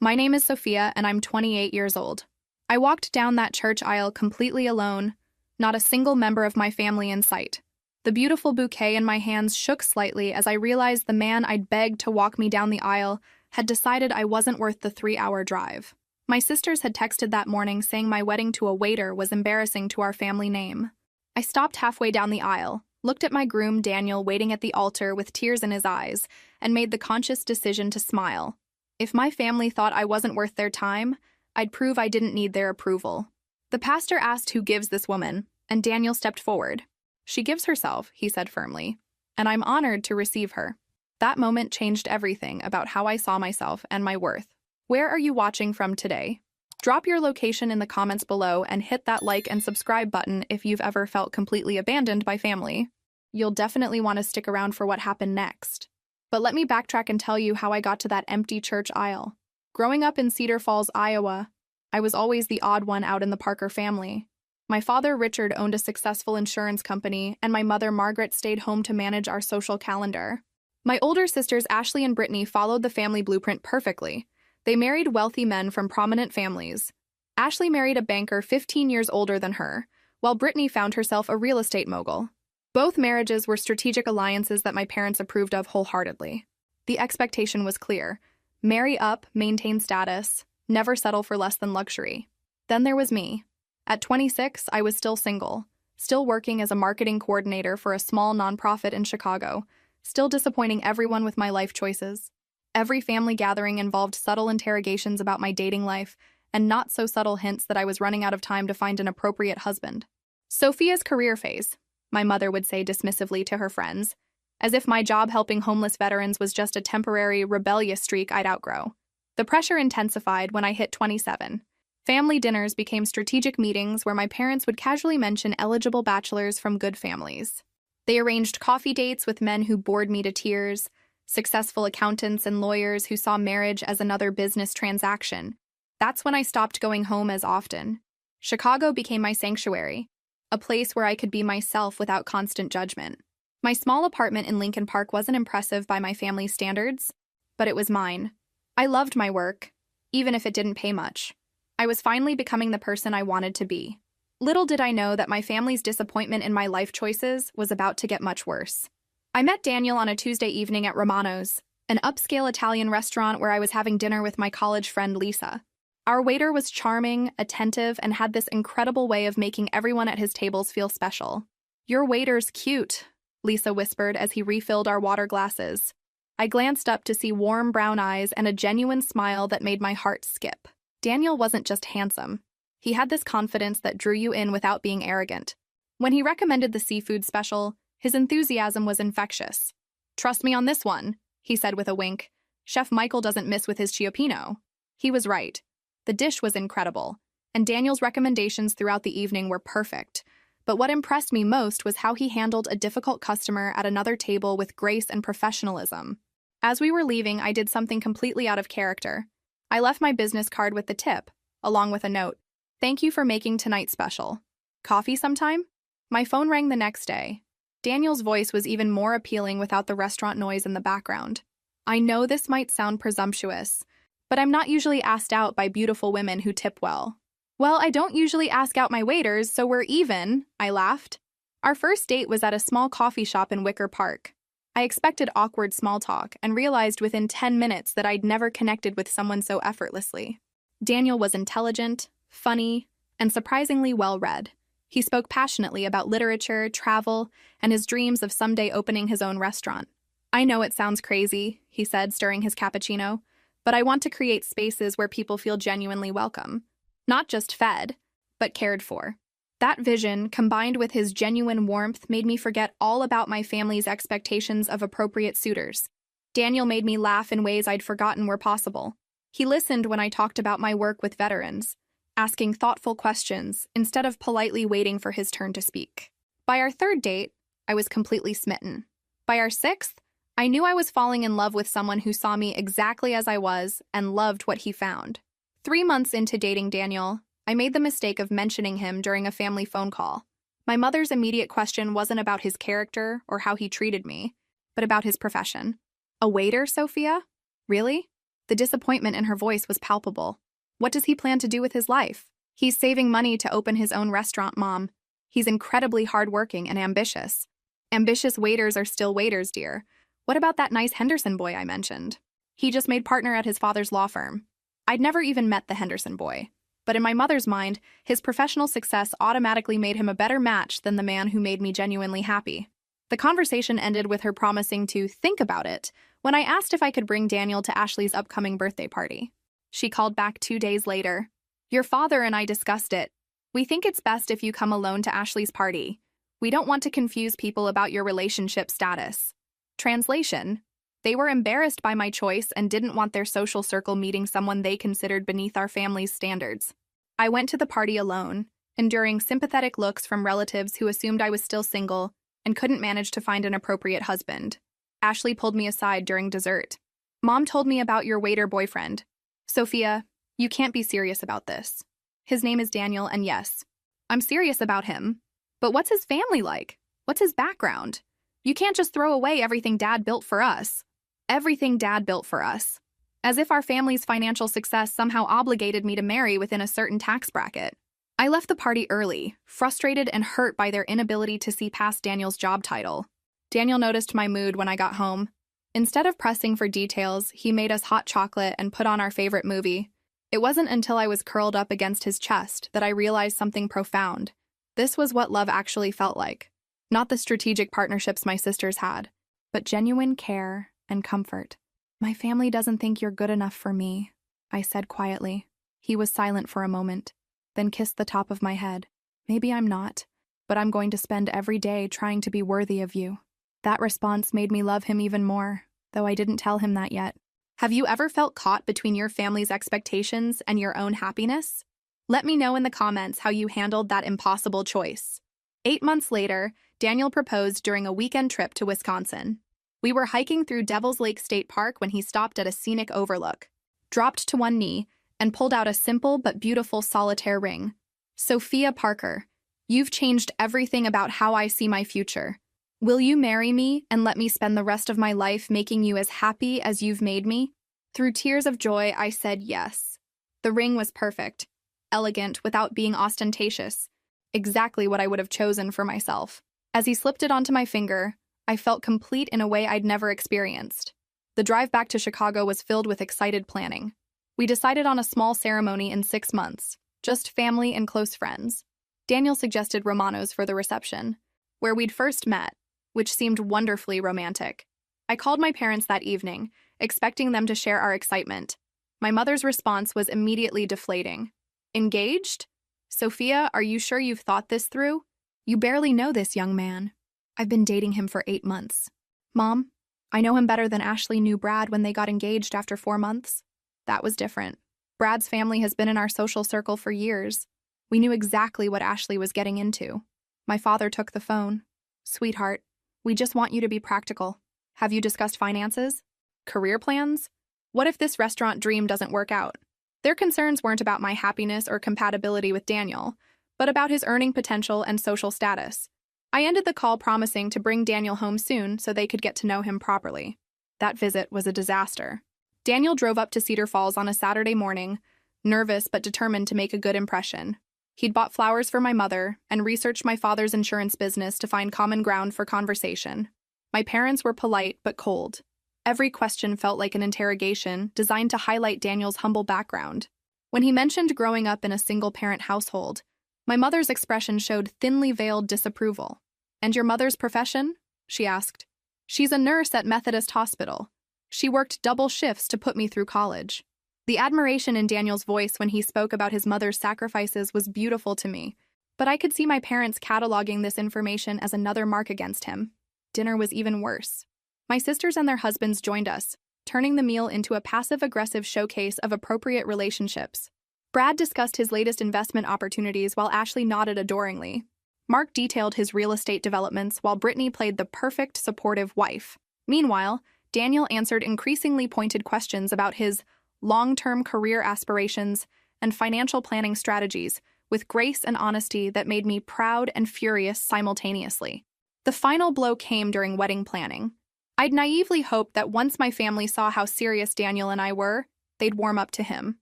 My name is Sophia, and I'm 28 years old. I walked down that church aisle completely alone, not a single member of my family in sight. The beautiful bouquet in my hands shook slightly as I realized the man I'd begged to walk me down the aisle had decided I wasn't worth the 3-hour drive. My sisters had texted that morning saying my wedding to a waiter was embarrassing to our family name. I stopped halfway down the aisle, looked at my groom Daniel waiting at the altar with tears in his eyes, and made the conscious decision to smile. If my family thought I wasn't worth their time, I'd prove I didn't need their approval. The pastor asked who gives this woman, and Daniel stepped forward. "She gives herself," he said firmly, "and I'm honored to receive her." That moment changed everything about how I saw myself and my worth. Where are you watching from today? Drop your location in the comments below and hit that like and subscribe button if you've ever felt completely abandoned by family. You'll definitely want to stick around for what happened next. But let me backtrack and tell you how I got to that empty church aisle. Growing up in Cedar Falls, Iowa, I was always the odd one out in the Parker family. My father, Richard, owned a successful insurance company, and my mother, Margaret, stayed home to manage our social calendar. My older sisters, Ashley and Brittany, followed the family blueprint perfectly. They married wealthy men from prominent families. Ashley married a banker 15 years older than her, while Brittany found herself a real estate mogul. Both marriages were strategic alliances that my parents approved of wholeheartedly. The expectation was clear: marry up, maintain status, never settle for less than luxury. Then there was me. At 26, I was still single, still working as a marketing coordinator for a small nonprofit in Chicago, still disappointing everyone with my life choices. Every family gathering involved subtle interrogations about my dating life, and not so subtle hints that I was running out of time to find an appropriate husband. Sophia's career phase, my mother would say dismissively to her friends, as if my job helping homeless veterans was just a temporary, rebellious streak I'd outgrow. The pressure intensified when I hit 27. Family dinners became strategic meetings where my parents would casually mention eligible bachelors from good families. They arranged coffee dates with men who bored me to tears, successful accountants and lawyers who saw marriage as another business transaction. That's when I stopped going home as often. Chicago became my sanctuary, a place where I could be myself without constant judgment. My small apartment in Lincoln Park wasn't impressive by my family's standards, but it was mine. I loved my work, even if it didn't pay much. I was finally becoming the person I wanted to be. Little did I know that my family's disappointment in my life choices was about to get much worse. I met Daniel on a Tuesday evening at Romano's, an upscale Italian restaurant where I was having dinner with my college friend Lisa. Our waiter was charming, attentive, and had this incredible way of making everyone at his tables feel special. "Your waiter's cute," Lisa whispered as he refilled our water glasses. I glanced up to see warm brown eyes and a genuine smile that made my heart skip. Daniel wasn't just handsome. He had this confidence that drew you in without being arrogant. When he recommended the seafood special, his enthusiasm was infectious. "Trust me on this one," he said with a wink. "Chef Michael doesn't miss with his cioppino." He was right. The dish was incredible, and Daniel's recommendations throughout the evening were perfect. But what impressed me most was how he handled a difficult customer at another table with grace and professionalism. As we were leaving, I did something completely out of character. I left my business card with the tip, along with a note. "Thank you for making tonight special. Coffee sometime?" My phone rang the next day. Daniel's voice was even more appealing without the restaurant noise in the background. I know this might sound presumptuous, but I'm not usually asked out by beautiful women who tip well. "Well, I don't usually ask out my waiters, so we're even," I laughed. Our first date was at a small coffee shop in Wicker Park. I expected awkward small talk and realized within 10 minutes that I'd never connected with someone so effortlessly. Daniel was intelligent, funny, and surprisingly well-read. He spoke passionately about literature, travel, and his dreams of someday opening his own restaurant. "I know it sounds crazy," he said, stirring his cappuccino, "but I want to create spaces where people feel genuinely welcome. Not just fed, but cared for." That vision, combined with his genuine warmth, made me forget all about my family's expectations of appropriate suitors. Daniel made me laugh in ways I'd forgotten were possible. He listened when I talked about my work with veterans, asking thoughtful questions instead of politely waiting for his turn to speak. By our third date, I was completely smitten. By our sixth, I knew I was falling in love with someone who saw me exactly as I was and loved what he found. 3 months into dating Daniel, I made the mistake of mentioning him during a family phone call. My mother's immediate question wasn't about his character or how he treated me, but about his profession. "A waiter, Sophia? Really?" The disappointment in her voice was palpable. What does he plan to do with his life? He's saving money to open his own restaurant, Mom. He's incredibly hardworking and ambitious. Ambitious waiters are still waiters, dear. What about that nice Henderson boy I mentioned? He just made partner at his father's law firm. I'd never even met the Henderson boy, but in my mother's mind, his professional success automatically made him a better match than the man who made me genuinely happy. The conversation ended with her promising to think about it when I asked if I could bring Daniel to Ashley's upcoming birthday party. She called back 2 days later. Your father and I discussed it. We think it's best if you come alone to Ashley's party. We don't want to confuse people about your relationship status. Translation: they were embarrassed by my choice and didn't want their social circle meeting someone they considered beneath our family's standards. I went to the party alone, enduring sympathetic looks from relatives who assumed I was still single and couldn't manage to find an appropriate husband. Ashley pulled me aside during dessert. Mom told me about your waiter boyfriend. Sophia, you can't be serious about this. His name is Daniel, and yes, I'm serious about him. But what's his family like? What's his background? You can't just throw away everything Dad built for us. Everything Dad built for us. As if our family's financial success somehow obligated me to marry within a certain tax bracket. I left the party early, frustrated and hurt by their inability to see past Daniel's job title. Daniel noticed my mood when I got home. Instead of pressing for details, he made us hot chocolate and put on our favorite movie. It wasn't until I was curled up against his chest that I realized something profound. This was what love actually felt like. Not the strategic partnerships my sisters had, but genuine care and comfort. My family doesn't think you're good enough for me, I said quietly. He was silent for a moment, then kissed the top of my head. Maybe I'm not, but I'm going to spend every day trying to be worthy of you. That response made me love him even more, though I didn't tell him that yet. Have you ever felt caught between your family's expectations and your own happiness? Let me know in the comments how you handled that impossible choice. 8 months later, Daniel proposed during a weekend trip to Wisconsin. We were hiking through Devil's Lake State Park when he stopped at a scenic overlook, dropped to one knee, and pulled out a simple but beautiful solitaire ring. Sophia Parker, you've changed everything about how I see my future. Will you marry me and let me spend the rest of my life making you as happy as you've made me? Through tears of joy, I said yes. The ring was perfect, elegant without being ostentatious, exactly what I would have chosen for myself. As he slipped it onto my finger, I felt complete in a way I'd never experienced. The drive back to Chicago was filled with excited planning. We decided on a small ceremony in 6 months, just family and close friends. Daniel suggested Romano's for the reception, where we'd first met, which seemed wonderfully romantic. I called my parents that evening, expecting them to share our excitement. My mother's response was immediately deflating. Engaged? Sophia, are you sure you've thought this through? You barely know this young man. I've been dating him for 8 months. Mom, I know him better than Ashley knew Brad when they got engaged after 4 months. That was different. Brad's family has been in our social circle for years. We knew exactly what Ashley was getting into. My father took the phone. Sweetheart, we just want you to be practical. Have you discussed finances? Career plans? What if this restaurant dream doesn't work out? Their concerns weren't about my happiness or compatibility with Daniel, but about his earning potential and social status. I ended the call promising to bring Daniel home soon so they could get to know him properly. That visit was a disaster. Daniel drove up to Cedar Falls on a Saturday morning, nervous but determined to make a good impression. He'd bought flowers for my mother and researched my father's insurance business to find common ground for conversation. My parents were polite but cold. Every question felt like an interrogation designed to highlight Daniel's humble background. When he mentioned growing up in a single-parent household, my mother's expression showed thinly veiled disapproval. "And your mother's profession?" she asked. "She's a nurse at Methodist Hospital. She worked double shifts to put me through college." The admiration in Daniel's voice when he spoke about his mother's sacrifices was beautiful to me, but I could see my parents cataloging this information as another mark against him. Dinner was even worse. My sisters and their husbands joined us, turning the meal into a passive-aggressive showcase of appropriate relationships. Brad discussed his latest investment opportunities while Ashley nodded adoringly. Mark detailed his real estate developments while Brittany played the perfect supportive wife. Meanwhile, Daniel answered increasingly pointed questions about his long-term career aspirations and financial planning strategies with grace and honesty that made me proud and furious simultaneously. The final blow came during wedding planning. I'd naively hoped that once my family saw how serious Daniel and I were, they'd warm up to him.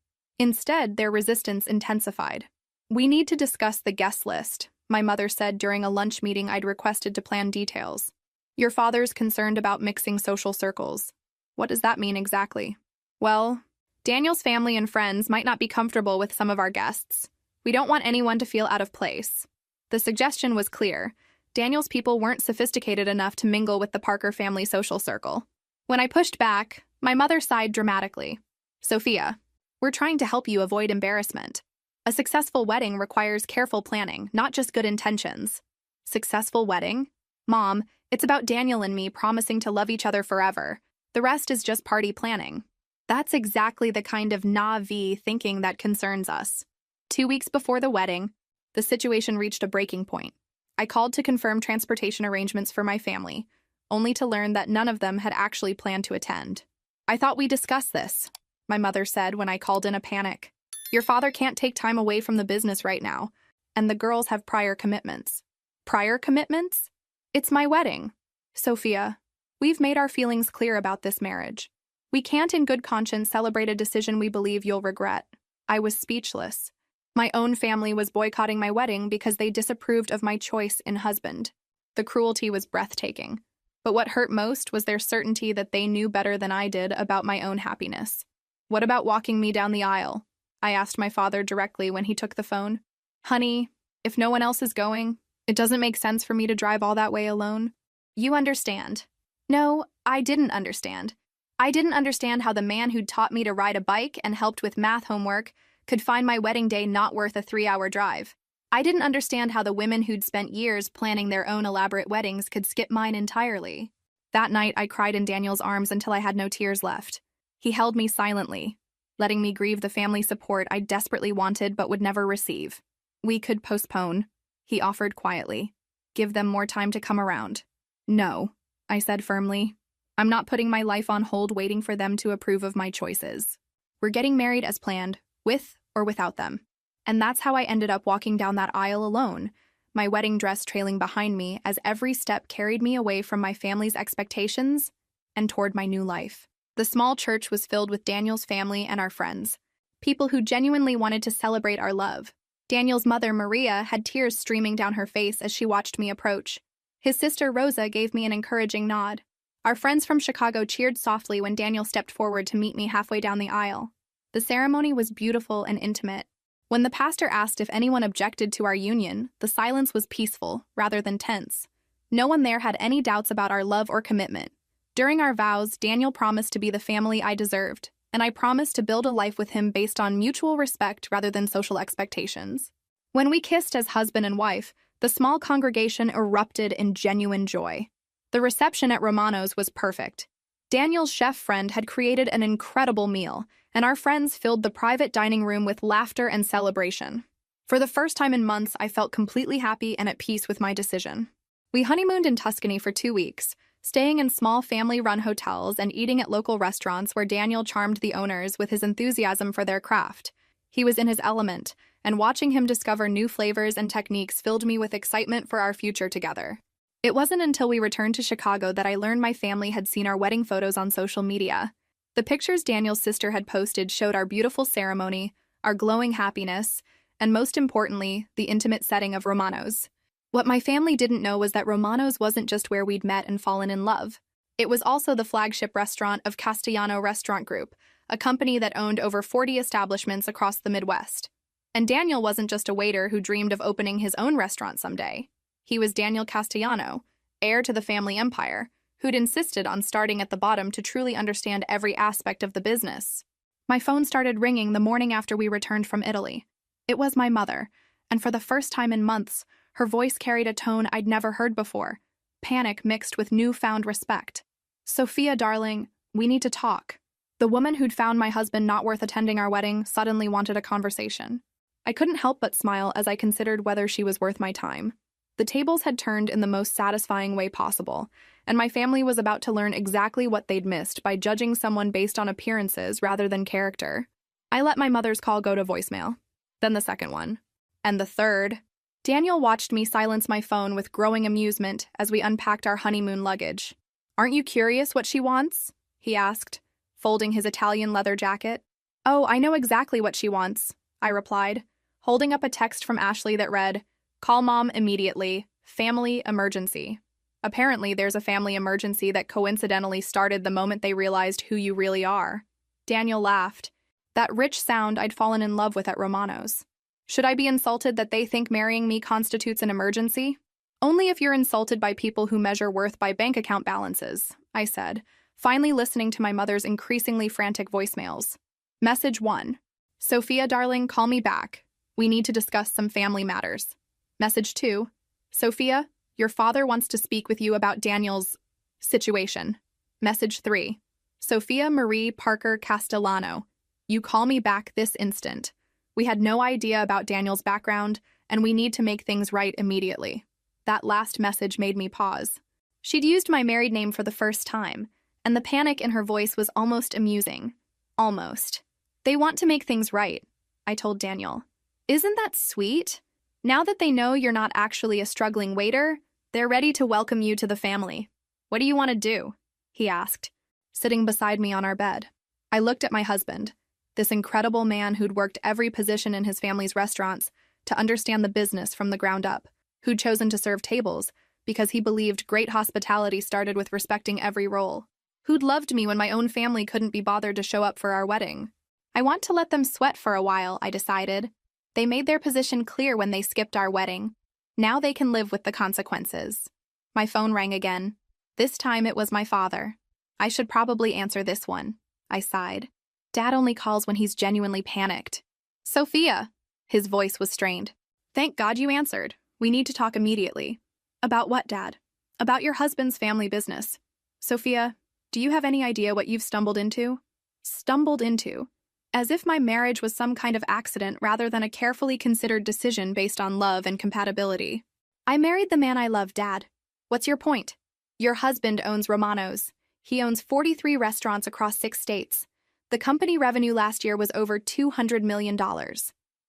Instead, their resistance intensified. "We need to discuss the guest list," my mother said during a lunch meeting I'd requested to plan details. "Your father's concerned about mixing social circles." "What does that mean exactly?" "Well, Daniel's family and friends might not be comfortable with some of our guests. We don't want anyone to feel out of place." The suggestion was clear. Daniel's people weren't sophisticated enough to mingle with the Parker family social circle. When I pushed back, my mother sighed dramatically. "Sophia, we're trying to help you avoid embarrassment. A successful wedding requires careful planning, not just good intentions." "Successful wedding? Mom, it's about Daniel and me promising to love each other forever. The rest is just party planning." That's exactly the kind of naive thinking that concerns us. 2 weeks before the wedding, the situation reached a breaking point. I called to confirm transportation arrangements for my family, only to learn that none of them had actually planned to attend. "I thought we discussed this," my mother said when I called in a panic. "Your father can't take time away from the business right now, and the girls have prior commitments." "Prior commitments? It's my wedding." "Sophia, we've made our feelings clear about this marriage. We can't in good conscience celebrate a decision we believe you'll regret." I was speechless. My own family was boycotting my wedding because they disapproved of my choice in husband. The cruelty was breathtaking. But what hurt most was their certainty that they knew better than I did about my own happiness. "What about walking me down the aisle?" I asked my father directly when he took the phone. "Honey, if no one else is going, it doesn't make sense for me to drive all that way alone." "You understand." No, I didn't understand. I didn't understand how the man who'd taught me to ride a bike and helped with math homework could find my wedding day not worth a 3-hour drive. I didn't understand how the women who'd spent years planning their own elaborate weddings could skip mine entirely. That night, I cried in Daniel's arms until I had no tears left. He held me silently, letting me grieve the family support I desperately wanted but would never receive. "We could postpone," he offered quietly. "Give them more time to come around." "No," I said firmly. "I'm not putting my life on hold waiting for them to approve of my choices. We're getting married as planned, with or without them." And that's how I ended up walking down that aisle alone, my wedding dress trailing behind me as every step carried me away from my family's expectations and toward my new life. The small church was filled with Daniel's family and our friends, people who genuinely wanted to celebrate our love. Daniel's mother, Maria, had tears streaming down her face as she watched me approach. His sister, Rosa, gave me an encouraging nod. Our friends from Chicago cheered softly when Daniel stepped forward to meet me halfway down the aisle. The ceremony was beautiful and intimate. When the pastor asked if anyone objected to our union, the silence was peaceful, rather than tense. No one there had any doubts about our love or commitment. During our vows, Daniel promised to be the family I deserved, and I promised to build a life with him based on mutual respect rather than social expectations. When we kissed as husband and wife, the small congregation erupted in genuine joy. The reception at Romano's was perfect. Daniel's chef friend had created an incredible meal, and our friends filled the private dining room with laughter and celebration. For the first time in months, I felt completely happy and at peace with my decision. We honeymooned in Tuscany for 2 weeks, staying in small family-run hotels and eating at local restaurants where Daniel charmed the owners with his enthusiasm for their craft. He was in his element, and watching him discover new flavors and techniques filled me with excitement for our future together. It wasn't until we returned to Chicago that I learned my family had seen our wedding photos on social media. The pictures Daniel's sister had posted showed our beautiful ceremony, our glowing happiness, and most importantly, the intimate setting of Romano's. What my family didn't know was that Romano's wasn't just where we'd met and fallen in love. It was also the flagship restaurant of Castellano Restaurant Group, a company that owned over 40 establishments across the Midwest. And Daniel wasn't just a waiter who dreamed of opening his own restaurant someday. He was Daniel Castellano, heir to the family empire, who'd insisted on starting at the bottom to truly understand every aspect of the business. My phone started ringing the morning after we returned from Italy. It was my mother, and for the first time in months, her voice carried a tone I'd never heard before, panic mixed with newfound respect. "Sophia, darling, we need to talk." The woman who'd found my husband not worth attending our wedding suddenly wanted a conversation. I couldn't help but smile as I considered whether she was worth my time. The tables had turned in the most satisfying way possible, and my family was about to learn exactly what they'd missed by judging someone based on appearances rather than character. I let my mother's call go to voicemail, then the second one, and the third. Daniel watched me silence my phone with growing amusement as we unpacked our honeymoon luggage. "Aren't you curious what she wants?" he asked, folding his Italian leather jacket. Oh, I know exactly what she wants, I replied, holding up a text from Ashley that read, "Call mom immediately. Family emergency." Apparently, there's a family emergency that coincidentally started the moment they realized who you really are. Daniel laughed. That rich sound I'd fallen in love with at Romano's. Should I be insulted that they think marrying me constitutes an emergency? Only if you're insulted by people who measure worth by bank account balances, I said, finally listening to my mother's increasingly frantic voicemails. Message 1. Sophia, darling, call me back. We need to discuss some family matters. Message 2. Sophia, your father wants to speak with you about Daniel's situation. Message 3. Sophia Marie Parker Castellano, you call me back this instant. We had no idea about Daniel's background, and we need to make things right immediately. That last message made me pause. She'd used my married name for the first time, and the panic in her voice was almost amusing. Almost. They want to make things right, I told Daniel. Isn't that sweet? Now that they know you're not actually a struggling waiter, they're ready to welcome you to the family. What do you want to do? He asked, sitting beside me on our bed. I looked at my husband, this incredible man who'd worked every position in his family's restaurants to understand the business from the ground up, who'd chosen to serve tables because he believed great hospitality started with respecting every role, who'd loved me when my own family couldn't be bothered to show up for our wedding. I want to let them sweat for a while, I decided. They made their position clear when they skipped our wedding. Now they can live with the consequences. My phone rang again. This time it was my father. I should probably answer this one, I sighed. Dad only calls when he's genuinely panicked. Sophia! His voice was strained. Thank God you answered. We need to talk immediately. About what, Dad? About your husband's family business. Sophia, do you have any idea what you've stumbled into? Stumbled into. As if my marriage was some kind of accident rather than a carefully considered decision based on love and compatibility. I married the man I love, Dad. What's your point? Your husband owns Romano's. He owns 43 restaurants across 6 states. The company revenue last year was over $200 million.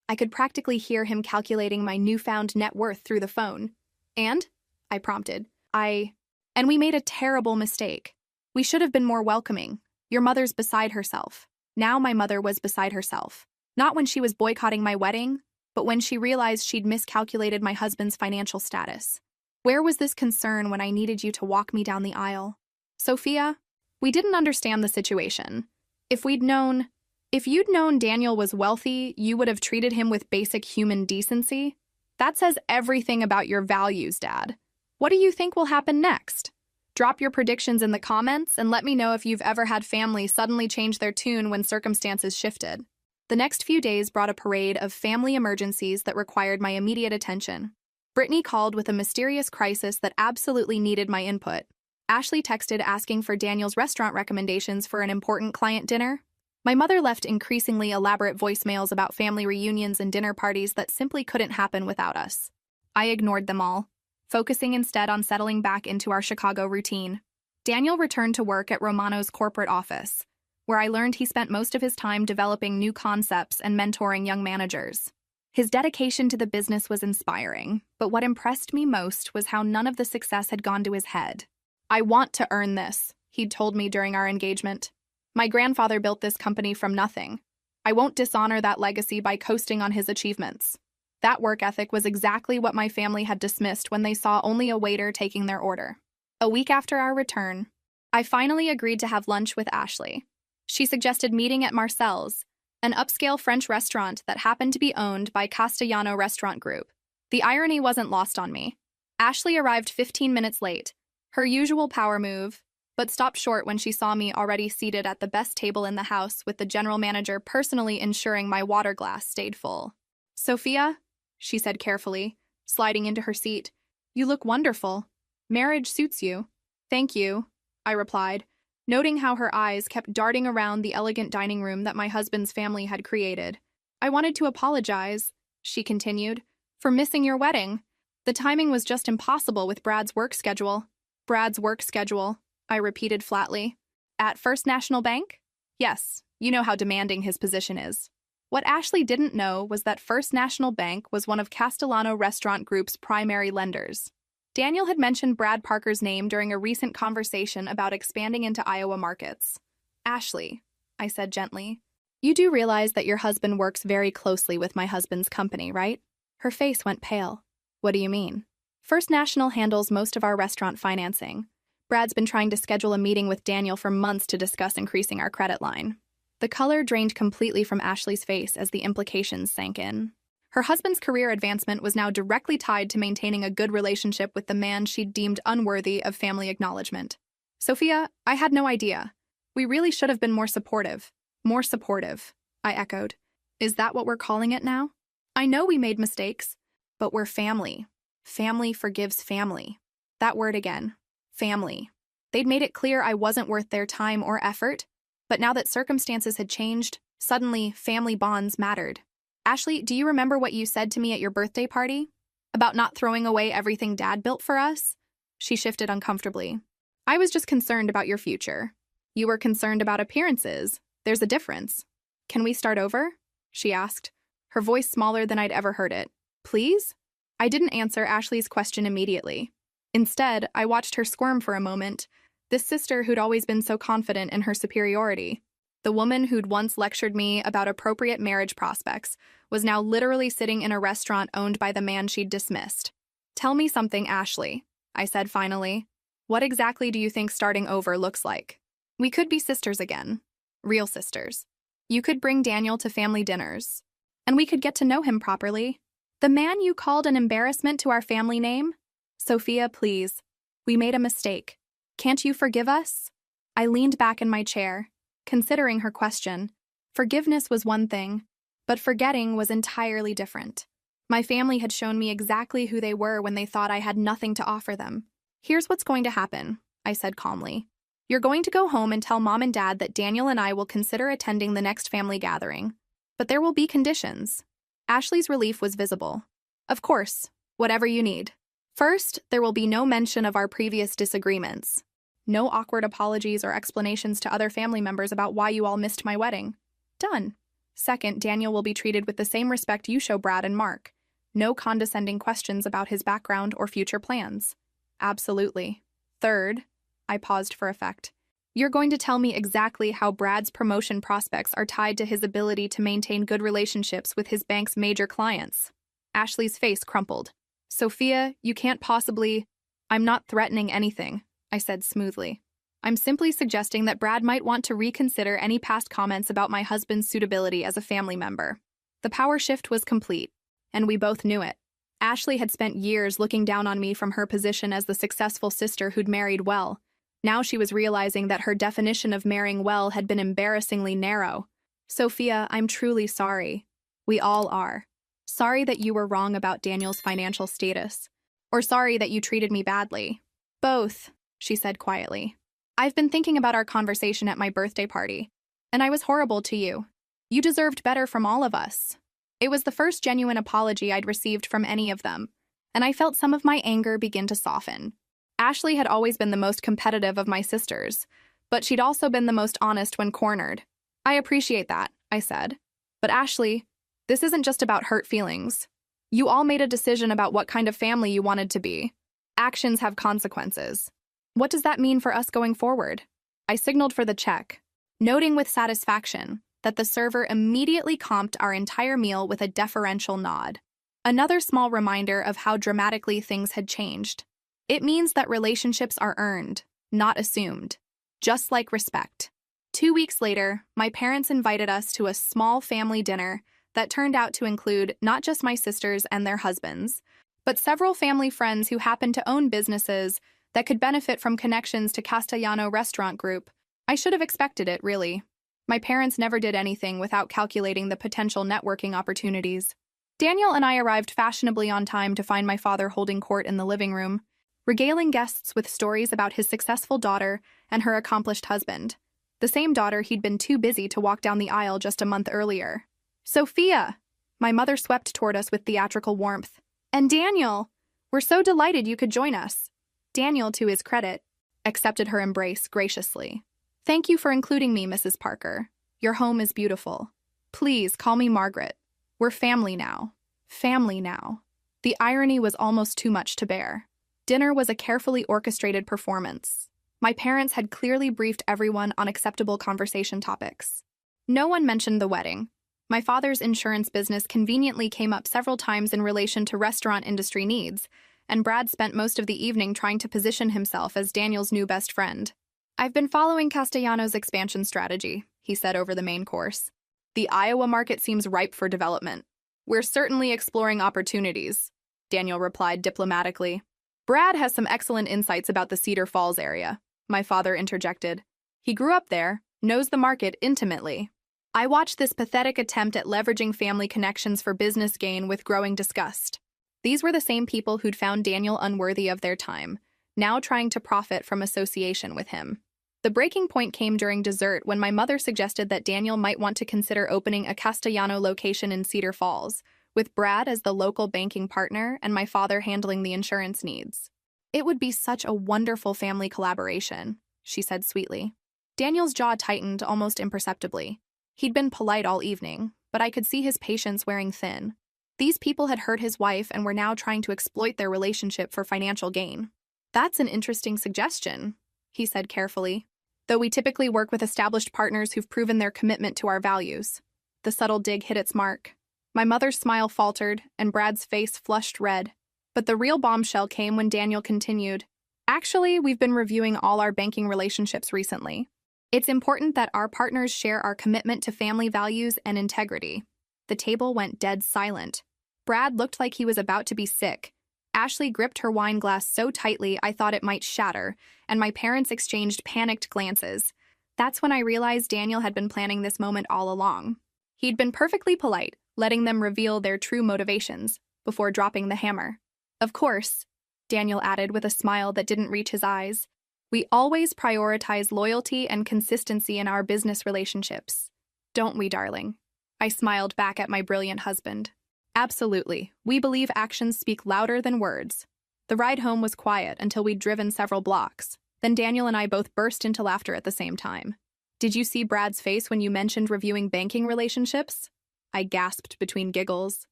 I could practically hear him calculating my newfound net worth through the phone. And? I prompted. And we made a terrible mistake. We should have been more welcoming. Your mother's beside herself. Now my mother was beside herself. Not when she was boycotting my wedding, but when she realized she'd miscalculated my husband's financial status. Where was this concern when I needed you to walk me down the aisle? Sophia, we didn't understand the situation. If you'd known Daniel was wealthy, you would have treated him with basic human decency. That says everything about your values, Dad. What do you think will happen next? Drop your predictions in the comments and let me know if you've ever had family suddenly change their tune when circumstances shifted. The next few days brought a parade of family emergencies that required my immediate attention. Brittany called with a mysterious crisis that absolutely needed my input. Ashley texted asking for Daniel's restaurant recommendations for an important client dinner. My mother left increasingly elaborate voicemails about family reunions and dinner parties that simply couldn't happen without us. I ignored them all, focusing instead on settling back into our Chicago routine. Daniel returned to work at Romano's corporate office, where I learned he spent most of his time developing new concepts and mentoring young managers. His dedication to the business was inspiring, but what impressed me most was how none of the success had gone to his head. I want to earn this, he'd told me during our engagement. My grandfather built this company from nothing. I won't dishonor that legacy by coasting on his achievements. That work ethic was exactly what my family had dismissed when they saw only a waiter taking their order. A week after our return, I finally agreed to have lunch with Ashley. She suggested meeting at Marcel's, an upscale French restaurant that happened to be owned by Castellano Restaurant Group. The irony wasn't lost on me. Ashley arrived 15 minutes late, her usual power move, but stopped short when she saw me already seated at the best table in the house with the general manager personally ensuring my water glass stayed full. Sophia, she said carefully, sliding into her seat, you look wonderful. Marriage suits you. Thank you, I replied, noting how her eyes kept darting around the elegant dining room that my husband's family had created. I wanted to apologize, she continued, for missing your wedding. The timing was just impossible with Brad's work schedule. Brad's work schedule, I repeated flatly. At First National Bank? Yes, you know how demanding his position is. What Ashley didn't know was that First National Bank was one of Castellano Restaurant Group's primary lenders. Daniel had mentioned Brad Parker's name during a recent conversation about expanding into Iowa markets. Ashley, I said gently, You do realize that your husband works very closely with my husband's company, right? Her face went pale. What do you mean? First National handles most of our restaurant financing. Brad's been trying to schedule a meeting with Daniel for months to discuss increasing our credit line. The color drained completely from Ashley's face as the implications sank in. Her husband's career advancement was now directly tied to maintaining a good relationship with the man she'd deemed unworthy of family acknowledgement. Sophia, I had no idea. We really should have been more supportive. More supportive, I echoed. Is that what we're calling it now? I know we made mistakes, but we're family. Family forgives family. That word again. Family. They'd made it clear I wasn't worth their time or effort, but now that circumstances had changed, suddenly family bonds mattered. Ashley, do you remember what you said to me at your birthday party? About not throwing away everything Dad built for us? She shifted uncomfortably. I was just concerned about your future. You were concerned about appearances. There's a difference. Can we start over? She asked, her voice smaller than I'd ever heard it. Please? I didn't answer Ashley's question immediately. Instead, I watched her squirm for a moment, this sister who'd always been so confident in her superiority. The woman who'd once lectured me about appropriate marriage prospects was now literally sitting in a restaurant owned by the man she'd dismissed. Tell me something, Ashley, I said finally. What exactly do you think starting over looks like? We could be sisters again. Real sisters. You could bring Daniel to family dinners. And we could get to know him properly. The man you called an embarrassment to our family name? Sophia, please. We made a mistake. Can't you forgive us? I leaned back in my chair, considering her question. Forgiveness was one thing, but forgetting was entirely different. My family had shown me exactly who they were when they thought I had nothing to offer them. Here's what's going to happen, I said calmly. You're going to go home and tell Mom and Dad that Daniel and I will consider attending the next family gathering. But there will be conditions. Ashley's relief was visible. Of course, whatever you need. First, there will be no mention of our previous disagreements. No awkward apologies or explanations to other family members about why you all missed my wedding. Done. Second, Daniel will be treated with the same respect you show Brad and Mark. No condescending questions about his background or future plans. Absolutely. Third, I paused for effect. You're going to tell me exactly how Brad's promotion prospects are tied to his ability to maintain good relationships with his bank's major clients. Ashley's face crumpled. Sophia, you can't possibly... I'm not threatening anything, I said smoothly. I'm simply suggesting that Brad might want to reconsider any past comments about my husband's suitability as a family member. The power shift was complete, and we both knew it. Ashley had spent years looking down on me from her position as the successful sister who'd married well. Now she was realizing that her definition of marrying well had been embarrassingly narrow. Sophia, I'm truly sorry. We all are. Sorry that you were wrong about Daniel's financial status. Or sorry that you treated me badly. Both, she said quietly. I've been thinking about our conversation at my birthday party, and I was horrible to you. You deserved better from all of us. It was the first genuine apology I'd received from any of them, and I felt some of my anger begin to soften. Ashley had always been the most competitive of my sisters, but she'd also been the most honest when cornered. I appreciate that, I said. But Ashley, this isn't just about hurt feelings. You all made a decision about what kind of family you wanted to be. Actions have consequences. What does that mean for us going forward? I signaled for the check, noting with satisfaction that the server immediately comped our entire meal with a deferential nod. Another small reminder of how dramatically things had changed. It means that relationships are earned, not assumed, just like respect. 2 weeks later, my parents invited us to a small family dinner that turned out to include not just my sisters and their husbands, but several family friends who happened to own businesses that could benefit from connections to Castellano Restaurant Group. I should have expected it, really. My parents never did anything without calculating the potential networking opportunities. Daniel and I arrived fashionably on time to find my father holding court in the living room, regaling guests with stories about his successful daughter and her accomplished husband, the same daughter he'd been too busy to walk down the aisle just a month earlier. Sophia! My mother swept toward us with theatrical warmth. And Daniel! We're so delighted you could join us. Daniel, to his credit, accepted her embrace graciously. Thank you for including me, Mrs. Parker. Your home is beautiful. Please call me Margaret. We're family now. Family now. The irony was almost too much to bear. Dinner was a carefully orchestrated performance. My parents had clearly briefed everyone on acceptable conversation topics. No one mentioned the wedding. My father's insurance business conveniently came up several times in relation to restaurant industry needs, and Brad spent most of the evening trying to position himself as Daniel's new best friend. "I've been following Castellanos' expansion strategy," he said over the main course. "The Iowa market seems ripe for development. We're certainly exploring opportunities," Daniel replied diplomatically. "Brad has some excellent insights about the Cedar Falls area," my father interjected. "He grew up there, knows the market intimately." I watched this pathetic attempt at leveraging family connections for business gain with growing disgust. These were the same people who'd found Daniel unworthy of their time, now trying to profit from association with him. The breaking point came during dessert when my mother suggested that Daniel might want to consider opening a Castellano location in Cedar Falls, with Brad as the local banking partner and my father handling the insurance needs. "It would be such a wonderful family collaboration," she said sweetly. Daniel's jaw tightened almost imperceptibly. He'd been polite all evening, but I could see his patience wearing thin. These people had hurt his wife and were now trying to exploit their relationship for financial gain. "That's an interesting suggestion," he said carefully, "though we typically work with established partners who've proven their commitment to our values." The subtle dig hit its mark. My mother's smile faltered, and Brad's face flushed red. But the real bombshell came when Daniel continued, "Actually, we've been reviewing all our banking relationships recently. It's important that our partners share our commitment to family values and integrity." The table went dead silent. Brad looked like he was about to be sick. Ashley gripped her wine glass so tightly I thought it might shatter, and my parents exchanged panicked glances. That's when I realized Daniel had been planning this moment all along. He'd been perfectly polite, letting them reveal their true motivations, before dropping the hammer. "Of course," Daniel added with a smile that didn't reach his eyes, "we always prioritize loyalty and consistency in our business relationships. Don't we, darling?" I smiled back at my brilliant husband. "Absolutely. We believe actions speak louder than words." The ride home was quiet until we'd driven several blocks. Then Daniel and I both burst into laughter at the same time. "Did you see Brad's face when you mentioned reviewing banking relationships?" I gasped between giggles.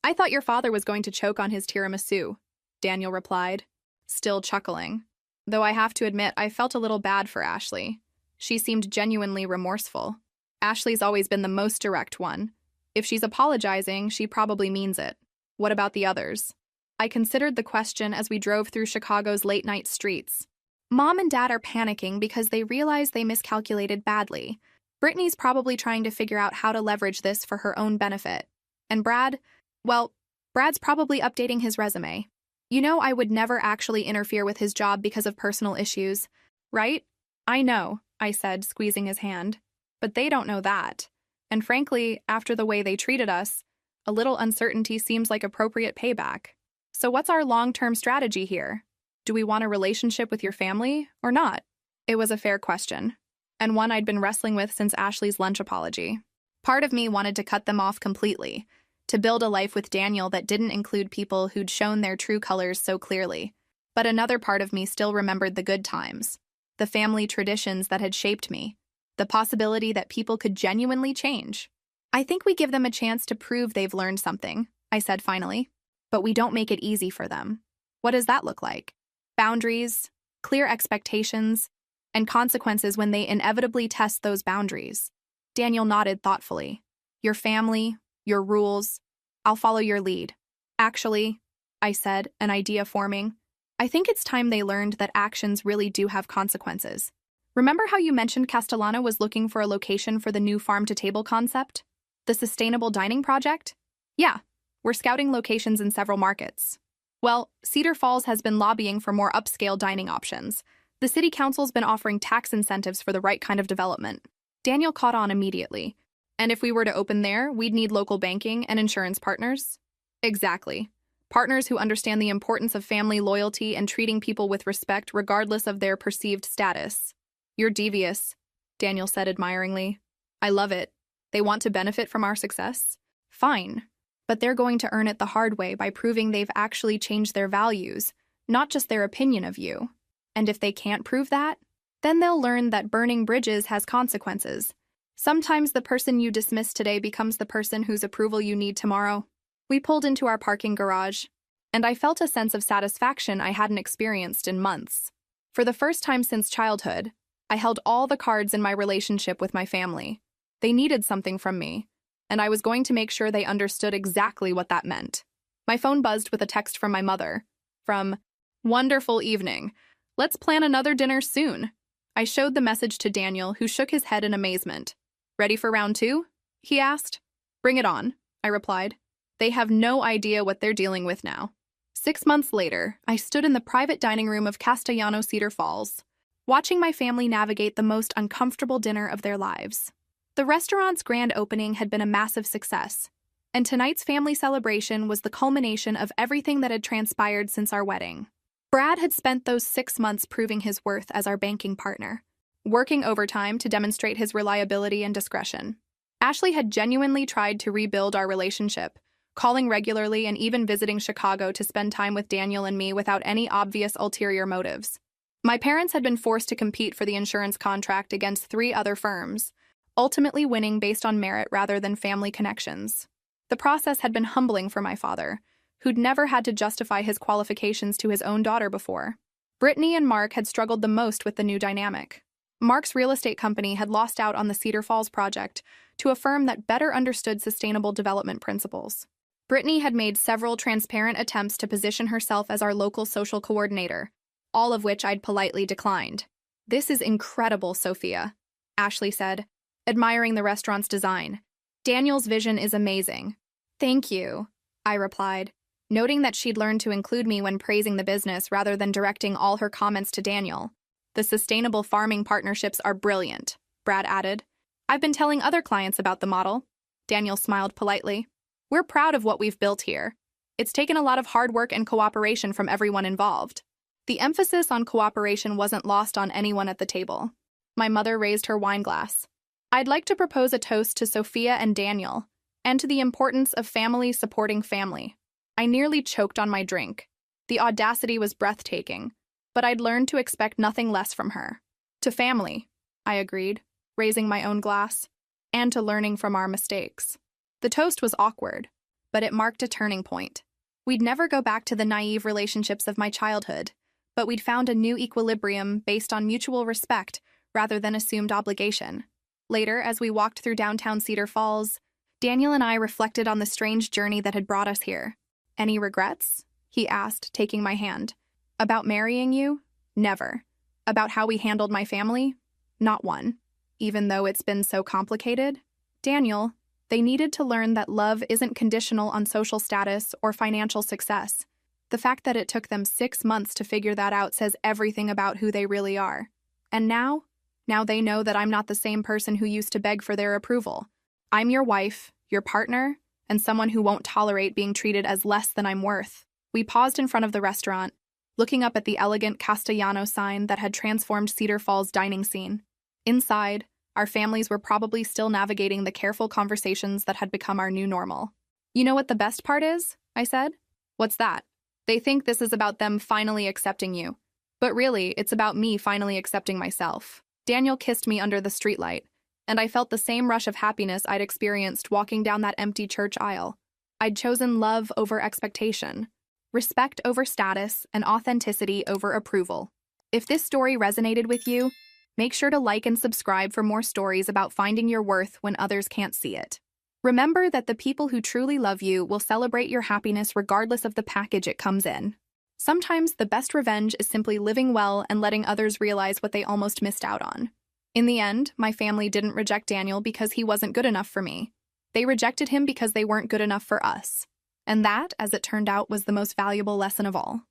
"I thought your father was going to choke on his tiramisu," Daniel replied, still chuckling. Though I have to admit, I felt a little bad for Ashley. She seemed genuinely remorseful. Ashley's always been the most direct one. If she's apologizing, she probably means it. What about the others? I considered the question as we drove through Chicago's late-night streets. Mom and Dad are panicking because they realize they miscalculated badly. Brittany's probably trying to figure out how to leverage this for her own benefit. And Brad, well, Brad's probably updating his resume. You know, I would never actually interfere with his job because of personal issues, right? "I know," I said, squeezing his hand. "But they don't know that. And frankly, after the way they treated us, a little uncertainty seems like appropriate payback. So what's our long-term strategy here? Do we want a relationship with your family or not?" It was a fair question, and one I'd been wrestling with since Ashley's lunch apology. Part of me wanted to cut them off completely, to build a life with Daniel that didn't include people who'd shown their true colors so clearly. But another part of me still remembered the good times, the family traditions that had shaped me, the possibility that people could genuinely change. "I think we give them a chance to prove they've learned something," I said finally. "But we don't make it easy for them." "What does that look like?" "Boundaries, clear expectations, and consequences when they inevitably test those boundaries." Daniel nodded thoughtfully. "Your family, your rules. I'll follow your lead." "Actually," I said, an idea forming, "I think it's time they learned that actions really do have consequences. Remember how you mentioned Castellano was looking for a location for the new farm-to-table concept? The sustainable dining project? Yeah, we're scouting locations in several markets. Well, Cedar Falls has been lobbying for more upscale dining options. The city council's been offering tax incentives for the right kind of development." Daniel caught on immediately. "And if we were to open there, we'd need local banking and insurance partners?" "Exactly. Partners who understand the importance of family loyalty and treating people with respect regardless of their perceived status." "You're devious," Daniel said admiringly. "I love it. They want to benefit from our success? Fine. But they're going to earn it the hard way by proving they've actually changed their values, not just their opinion of you. And if they can't prove that, then they'll learn that burning bridges has consequences. Sometimes the person you dismiss today becomes the person whose approval you need tomorrow." We pulled into our parking garage, and I felt a sense of satisfaction I hadn't experienced in months. For the first time since childhood, I held all the cards in my relationship with my family. They needed something from me, and I was going to make sure they understood exactly what that meant. My phone buzzed with a text from my mother. From, "Wonderful evening. Let's plan another dinner soon." I showed the message to Daniel, who shook his head in amazement. "Ready for round 2?" he asked. "Bring it on," I replied. They have no idea what they're dealing with now. 6 months later, I stood in the private dining room of Castellano Cedar Falls, watching my family navigate the most uncomfortable dinner of their lives. The restaurant's grand opening had been a massive success, and tonight's family celebration was the culmination of everything that had transpired since our wedding. Brad had spent those 6 months proving his worth as our banking partner, working overtime to demonstrate his reliability and discretion. Ashley had genuinely tried to rebuild our relationship, calling regularly and even visiting Chicago to spend time with Daniel and me without any obvious ulterior motives. My parents had been forced to compete for the insurance contract against 3 other firms, ultimately winning based on merit rather than family connections. The process had been humbling for my father, who'd never had to justify his qualifications to his own daughter before. Brittany and Mark had struggled the most with the new dynamic. Mark's real estate company had lost out on the Cedar Falls project to a firm that better understood sustainable development principles. Brittany had made several transparent attempts to position herself as our local social coordinator, all of which I'd politely declined. "This is incredible, Sophia," Ashley said, admiring the restaurant's design. "Daniel's vision is amazing." "Thank you," I replied, noting that she'd learned to include me when praising the business rather than directing all her comments to Daniel. "The sustainable farming partnerships are brilliant," Brad added. "I've been telling other clients about the model." Daniel smiled politely. "We're proud of what we've built here. It's taken a lot of hard work and cooperation from everyone involved." The emphasis on cooperation wasn't lost on anyone at the table. My mother raised her wine glass. "I'd like to propose a toast to Sophia and Daniel, and to the importance of family supporting family." I nearly choked on my drink. The audacity was breathtaking, but I'd learned to expect nothing less from her. "To family," I agreed, raising my own glass, "and to learning from our mistakes." The toast was awkward, but it marked a turning point. We'd never go back to the naive relationships of my childhood, but we'd found a new equilibrium based on mutual respect rather than assumed obligation. Later, as we walked through downtown Cedar Falls, Daniel and I reflected on the strange journey that had brought us here. "Any regrets?" he asked, taking my hand. "About marrying you? Never. About how we handled my family? Not one. Even though it's been so complicated? Daniel, they needed to learn that love isn't conditional on social status or financial success. The fact that it took them 6 months to figure that out says everything about who they really are. And now they know that I'm not the same person who used to beg for their approval. I'm your wife, your partner, and someone who won't tolerate being treated as less than I'm worth." We paused in front of the restaurant, looking up at the elegant Castellano sign that had transformed Cedar Falls' dining scene. Inside, our families were probably still navigating the careful conversations that had become our new normal. "You know what the best part is?" I said. "What's that?" "They think this is about them finally accepting you. But really, it's about me finally accepting myself." Daniel kissed me under the streetlight, and I felt the same rush of happiness I'd experienced walking down that empty church aisle. I'd chosen love over expectation, respect over status, and authenticity over approval. If this story resonated with you, make sure to like and subscribe for more stories about finding your worth when others can't see it. Remember that the people who truly love you will celebrate your happiness regardless of the package it comes in. Sometimes the best revenge is simply living well and letting others realize what they almost missed out on. In the end, my family didn't reject Daniel because he wasn't good enough for me. They rejected him because they weren't good enough for us. And that, as it turned out, was the most valuable lesson of all.